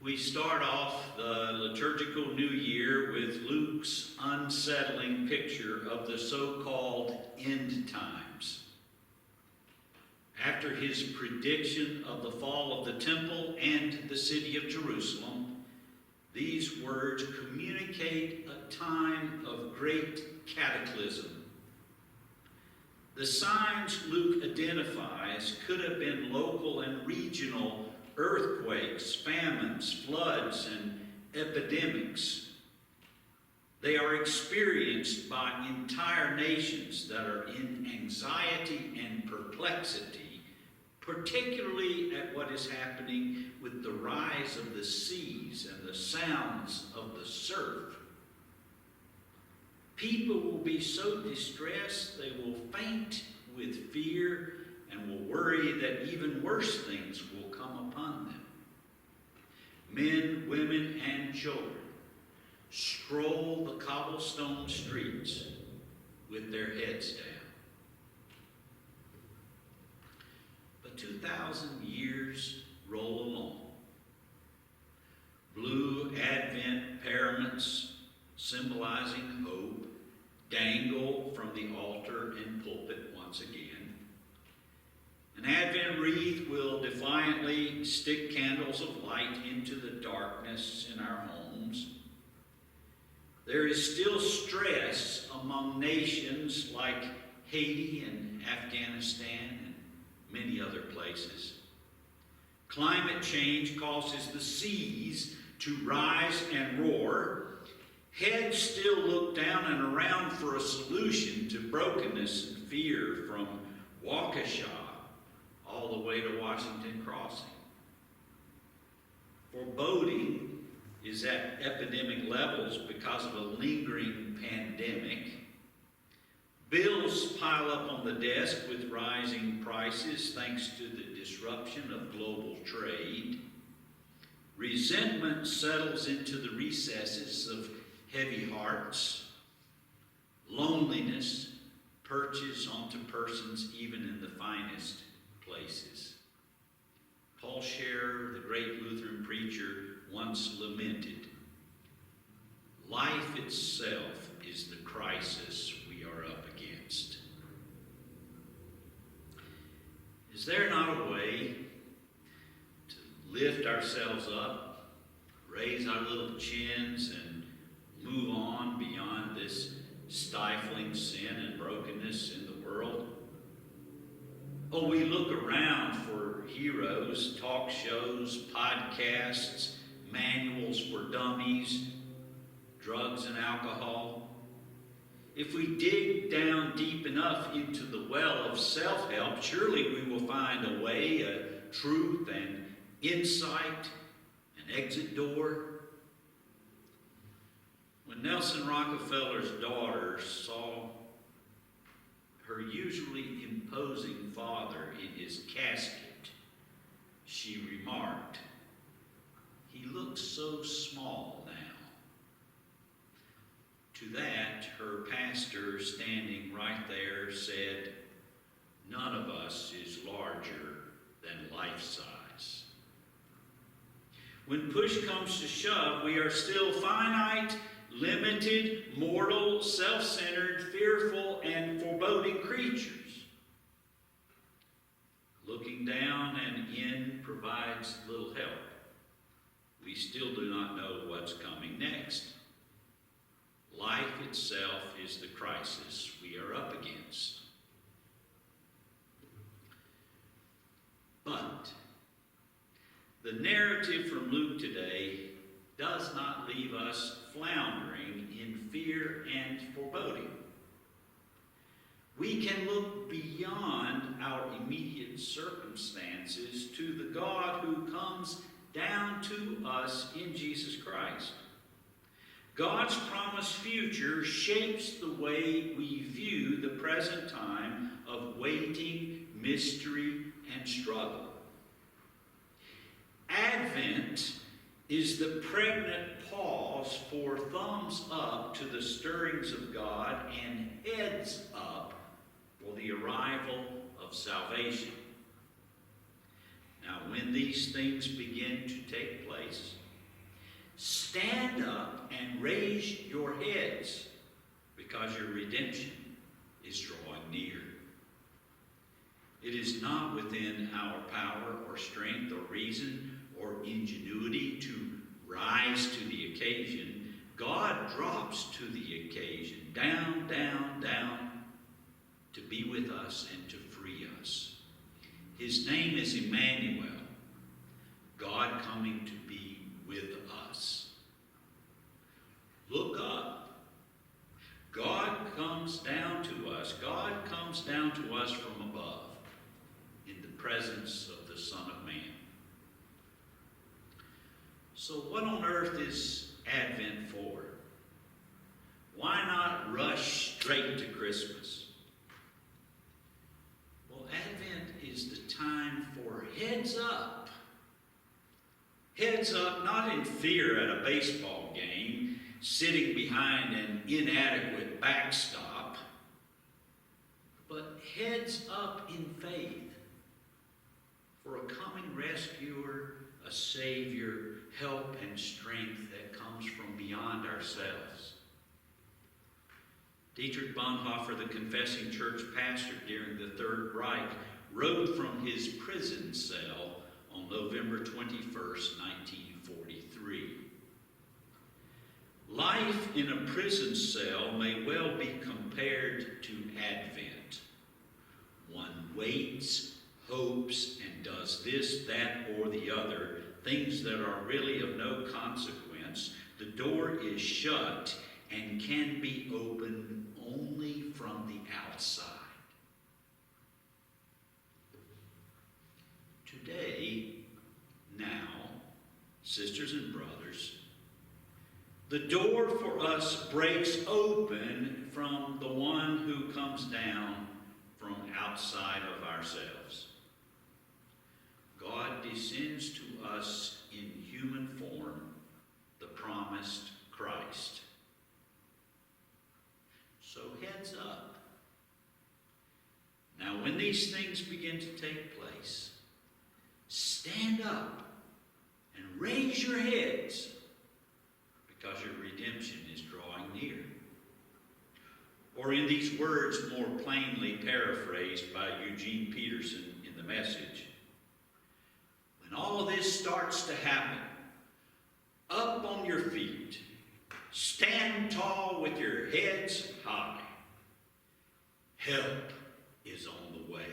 We start off the liturgical new year with Luke's unsettling picture of the so-called end times. After his prediction of the fall of the temple and the city of Jerusalem, these words communicate a time of great cataclysm. The signs Luke identifies could have been local and regional earthquakes, famines, floods, and epidemics. They are experienced by entire nations that are in anxiety and perplexity, particularly at what is happening with the rise of the seas and the sounds of the surf. People will be so distressed they will faint with fear and will worry that even worse things will come upon them. Men, women, and children stroll the cobblestone streets with their heads down. But 2,000 years roll along. Blue Advent paraments symbolizing hope dangle from the altar and pulpit once again. An Advent wreath will defiantly stick candles of light into the darkness in our homes. There is still stress among nations like Haiti and Afghanistan and many other places. Climate change causes the seas to rise and roar. Heads still look down and around for a solution to brokenness and fear from Waukesha all the way to Washington Crossing. Foreboding is at epidemic levels because of a lingering pandemic. Bills pile up on the desk with rising prices thanks to the disruption of global trade. Resentment settles into the recesses of heavy hearts. Loneliness perches onto persons even in the finest places. Paul Scherer, the great Lutheran preacher, once lamented, "Life itself is the crisis we are up against." Is there not a way to lift ourselves up, raise our little chins, and move on beyond this stifling sin and brokenness in the world? Oh, we look around for heroes, talk shows, podcasts, manuals for dummies, drugs and alcohol. If we dig down deep enough into the well of self-help, surely we will find a way, a truth, and insight, an exit door. When Nelson Rockefeller's daughter saw her usually imposing father in his casket, she remarked, "He looks so small now." To that, her pastor, standing right there, said, "None of us is larger than life size." When push comes to shove, we are still finite, limited, mortal, self-centered, fearful, and foreboding creatures. Looking down and in provides little help. We still do not know what's coming next. Life itself is the crisis we are up against. But the narrative from Luke today does not leave us floundering in fear and foreboding. We can look beyond our immediate circumstances to the God who comes down to us in Jesus Christ. God's promised future shapes the way we view the present time of waiting, mystery, and struggle. Advent is the pregnant pause for thumbs up to the stirrings of God and heads up for the arrival of salvation. Now, when these things begin to take place, stand up and raise your heads, because your redemption is drawing near. It is not within our power or strength or reason or ingenuity to rise to the occasion. God drops to the occasion, down, down, down, to be with us and to free us. His name is Emmanuel, God coming to be with us. Look up. God comes down to us. God comes down to us from above in the presence of the Son of Man. So what on earth is Advent for? Why not rush straight to Christmas? Well, Advent is the time for heads up. Heads up, not in fear at a baseball game, sitting behind an inadequate backstop, but heads up in faith for a coming rescuer, a Savior, help and strength that comes from beyond ourselves. Dietrich Bonhoeffer, the confessing church pastor during the Third Reich, wrote from his prison cell on November 21st, 1943. Life in a prison cell may well be compared to Advent. One waits, hopes, and does this, that, or the other, things that are really of no consequence. The door is shut and can be opened only from the outside. Today, now, sisters and brothers, the door for us breaks open from the one who comes down from outside of ourselves. God descends to us in human form, the promised Christ. So heads up. Now, when these things begin to take place, stand up and raise your heads, because your redemption is drawing near. Or in these words, more plainly paraphrased by Eugene Peterson in The Message, when all of this starts to happen, up on your feet, stand tall with your heads high. Help is on the way.